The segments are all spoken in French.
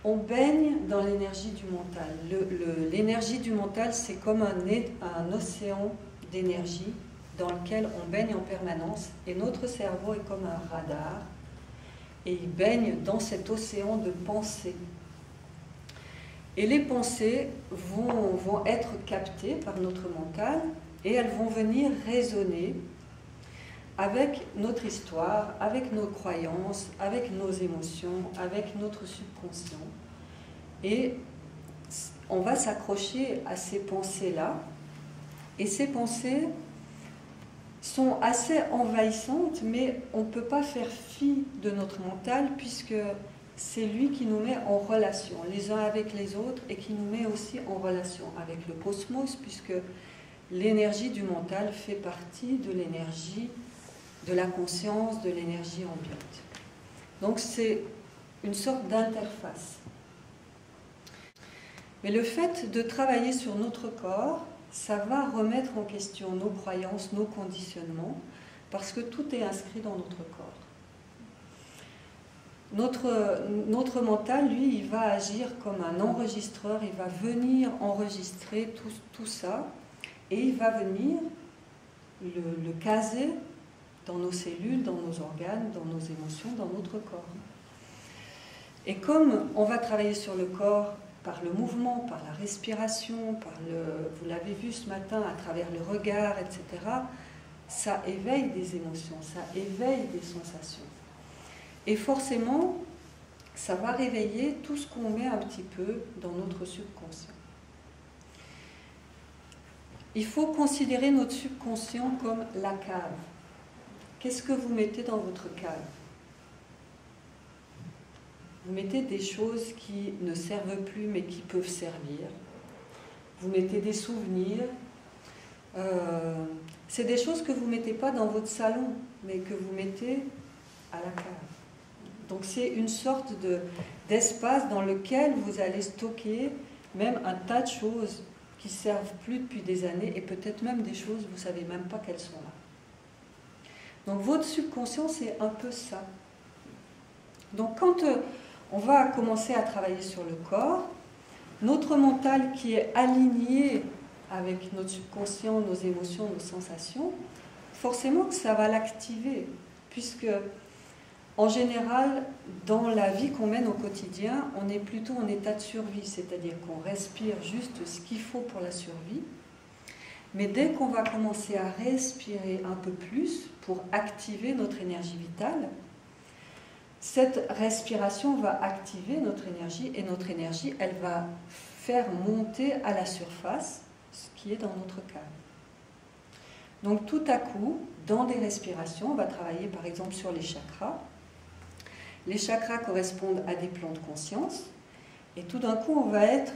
On baigne dans l'énergie du mental. L'énergie du mental, c'est comme un océan d'énergie dans lequel on baigne en permanence. Et notre cerveau est comme un radar. Et il baigne dans cet océan de pensées. Et les pensées vont être captées par notre mental et elles vont venir résonner avec notre histoire, avec nos croyances, avec nos émotions, avec notre subconscient. Et on va s'accrocher à ces pensées-là. Et ces pensées sont assez envahissantes, mais on ne peut pas faire fi de notre mental puisque c'est lui qui nous met en relation les uns avec les autres et qui nous met aussi en relation avec le cosmos, puisque l'énergie du mental fait partie de l'énergie de la conscience, de l'énergie ambiante. Donc c'est une sorte d'interface. Mais le fait de travailler sur notre corps, ça va remettre en question nos croyances, nos conditionnements, parce que tout est inscrit dans notre corps. Notre mental, lui, il va agir comme un enregistreur, il va venir enregistrer tout ça, et il va venir le caser dans nos cellules, dans nos organes, dans nos émotions, dans notre corps. Et comme on va travailler sur le corps par le mouvement, par la respiration, vous l'avez vu ce matin, à travers le regard, etc., ça éveille des émotions, ça éveille des sensations. Et forcément, ça va réveiller tout ce qu'on met un petit peu dans notre subconscient. Il faut considérer notre subconscient comme la cave. Qu'est-ce que vous mettez dans votre cave? Vous mettez des choses qui ne servent plus mais qui peuvent servir. Vous mettez des souvenirs. C'est des choses que vous ne mettez pas dans votre salon, mais que vous mettez à la cave. Donc c'est une sorte d'espace dans lequel vous allez stocker même un tas de choses qui ne servent plus depuis des années et peut-être même des choses, vous ne savez même pas qu'elles sont là. Donc votre subconscient, c'est un peu ça. Donc quand on va commencer à travailler sur le corps, notre mental qui est aligné avec notre subconscient, nos émotions, nos sensations, forcément que ça va l'activer, puisque en général, dans la vie qu'on mène au quotidien, on est plutôt en état de survie, c'est-à-dire qu'on respire juste ce qu'il faut pour la survie. Mais dès qu'on va commencer à respirer un peu plus pour activer notre énergie vitale, cette respiration va activer notre énergie et notre énergie, elle va faire monter à la surface ce qui est dans notre cave. Donc tout à coup, dans des respirations, on va travailler par exemple sur les chakras. Les chakras correspondent à des plans de conscience et tout d'un coup, on va être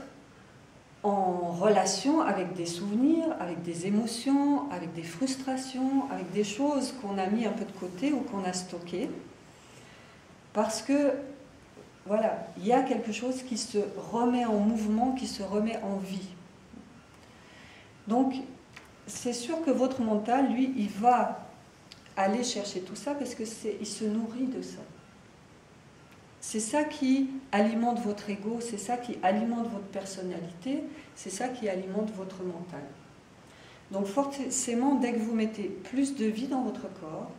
en relation avec des souvenirs, avec des émotions, avec des frustrations, avec des choses qu'on a mis un peu de côté ou qu'on a stockées. Parce que, voilà, il y a quelque chose qui se remet en mouvement, qui se remet en vie. Donc, c'est sûr que votre mental, lui, il va aller chercher tout ça parce qu'il se nourrit de ça. C'est ça qui alimente votre ego, c'est ça qui alimente votre personnalité, c'est ça qui alimente votre mental. Donc forcément, dès que vous mettez plus de vie dans votre corps,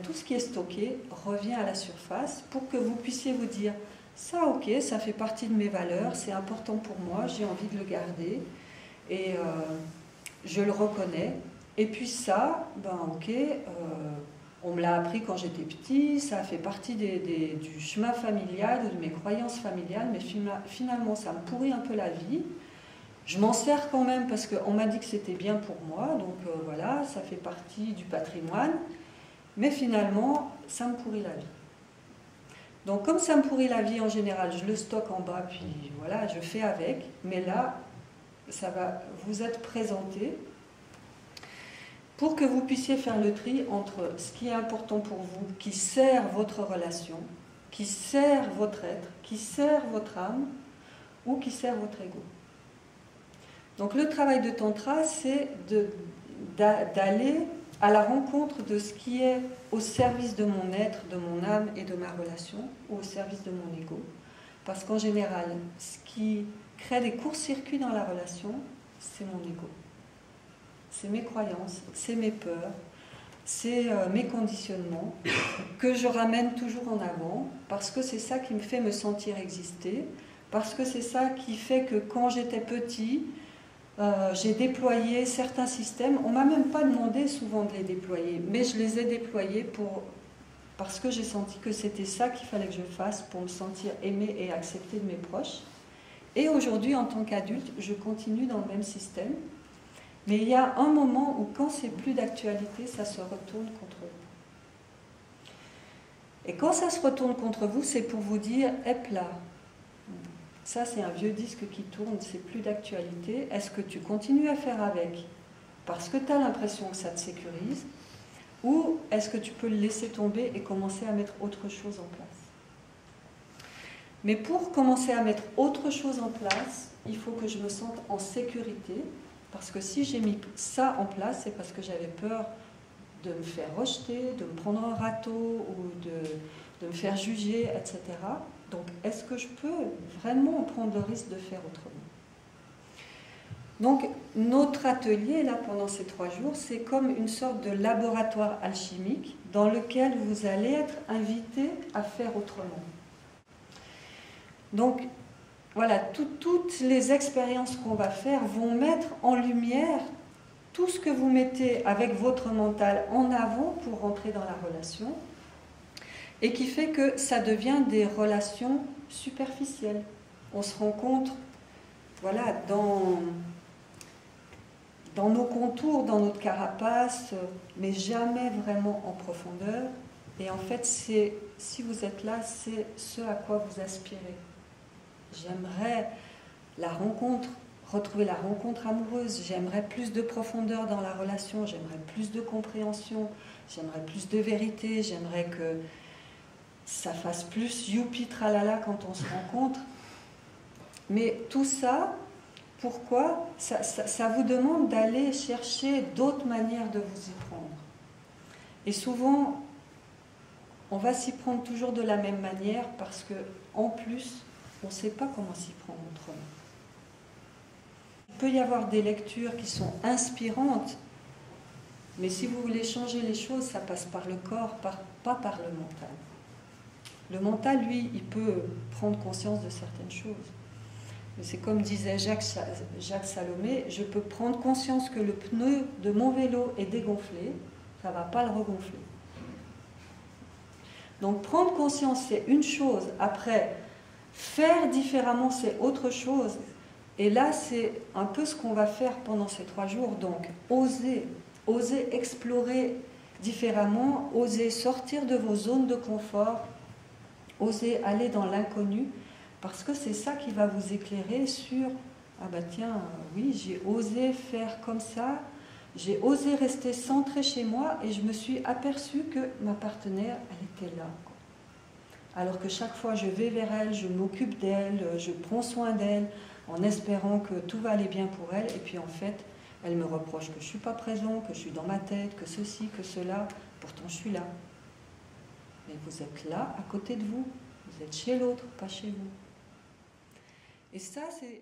tout ce qui est stocké revient à la surface pour que vous puissiez vous dire « ça, ok, ça fait partie de mes valeurs, c'est important pour moi, j'ai envie de le garder et je le reconnais. Et puis ça, ok, on me l'a appris quand j'étais petit, ça fait partie du chemin familial ou de mes croyances familiales, mais finalement ça me pourrit un peu la vie. Je m'en sers quand même parce qu'on m'a dit que c'était bien pour moi, donc voilà, ça fait partie du patrimoine. Mais finalement, ça me pourrit la vie. Donc comme ça me pourrit la vie en général, je le stocke en bas, puis voilà, je fais avec. Mais là, ça va vous être présenté pour que vous puissiez faire le tri entre ce qui est important pour vous, qui sert votre relation, qui sert votre être, qui sert votre âme, ou qui sert votre ego. Donc le travail de Tantra, c'est d'aller à la rencontre de ce qui est au service de mon être, de mon âme et de ma relation, ou au service de mon ego, Parce qu'en général, ce qui crée des courts-circuits dans la relation, c'est mon ego. C'est mes croyances, c'est mes peurs, c'est mes conditionnements que je ramène toujours en avant parce que c'est ça qui me fait me sentir exister, parce que c'est ça qui fait que quand j'étais petit, j'ai déployé certains systèmes. On ne m'a même pas demandé souvent de les déployer, mais je les ai déployés parce que j'ai senti que c'était ça qu'il fallait que je fasse pour me sentir aimée et acceptée de mes proches. Et aujourd'hui, en tant qu'adulte, je continue dans le même système. Mais il y a un moment où, quand c'est plus d'actualité, ça se retourne contre vous. Et quand ça se retourne contre vous, c'est pour vous dire « Hep là, ça c'est un vieux disque qui tourne, c'est plus d'actualité. Est-ce que tu continues à faire avec parce que tu as l'impression que ça te sécurise, ou est-ce que tu peux le laisser tomber et commencer à mettre autre chose en place ?» Mais pour commencer à mettre autre chose en place, il faut que je me sente en sécurité. Parce que si j'ai mis ça en place, c'est parce que j'avais peur de me faire rejeter, de me prendre un râteau ou de me faire juger, etc. Donc, est-ce que je peux vraiment prendre le risque de faire autrement? Donc, notre atelier, là, pendant ces 3 jours, c'est comme une sorte de laboratoire alchimique dans lequel vous allez être invité à faire autrement. Donc, voilà, toutes les expériences qu'on va faire vont mettre en lumière tout ce que vous mettez avec votre mental en avant pour rentrer dans la relation, et qui fait que ça devient des relations superficielles. On se rencontre, voilà, dans nos contours, dans notre carapace, mais jamais vraiment en profondeur. Et en fait, si vous êtes là, c'est ce à quoi vous aspirez. J'aimerais la rencontre, retrouver la rencontre amoureuse, j'aimerais plus de profondeur dans la relation, j'aimerais plus de compréhension, j'aimerais plus de vérité, j'aimerais que ça fasse plus youpi tralala quand on se rencontre. Mais tout ça, pourquoi? Ça vous demande d'aller chercher d'autres manières de vous y prendre. Et souvent, on va s'y prendre toujours de la même manière parce que, en plus, on ne sait pas comment s'y prendre autrement. Il peut y avoir des lectures qui sont inspirantes, mais si vous voulez changer les choses, ça passe par le corps, pas par le mental. Le mental, lui, il peut prendre conscience de certaines choses. Mais c'est comme disait Jacques Salomé, je peux prendre conscience que le pneu de mon vélo est dégonflé, ça ne va pas le regonfler. Donc prendre conscience, c'est une chose. Après, faire différemment, c'est autre chose. Et là, c'est un peu ce qu'on va faire pendant ces 3 jours. Donc, oser explorer différemment, oser sortir de vos zones de confort, oser aller dans l'inconnu, parce que c'est ça qui va vous éclairer sur « Ah bah tiens, oui, j'ai osé faire comme ça, j'ai osé rester centrée chez moi et je me suis aperçue que ma partenaire, elle était là. » Alors que chaque fois je vais vers elle, je m'occupe d'elle, je prends soin d'elle, en espérant que tout va aller bien pour elle, et puis en fait, elle me reproche que je ne suis pas présent, que je suis dans ma tête, que ceci, que cela, pourtant je suis là. Mais vous êtes là, à côté de vous, vous êtes chez l'autre, pas chez vous. Et ça, c'est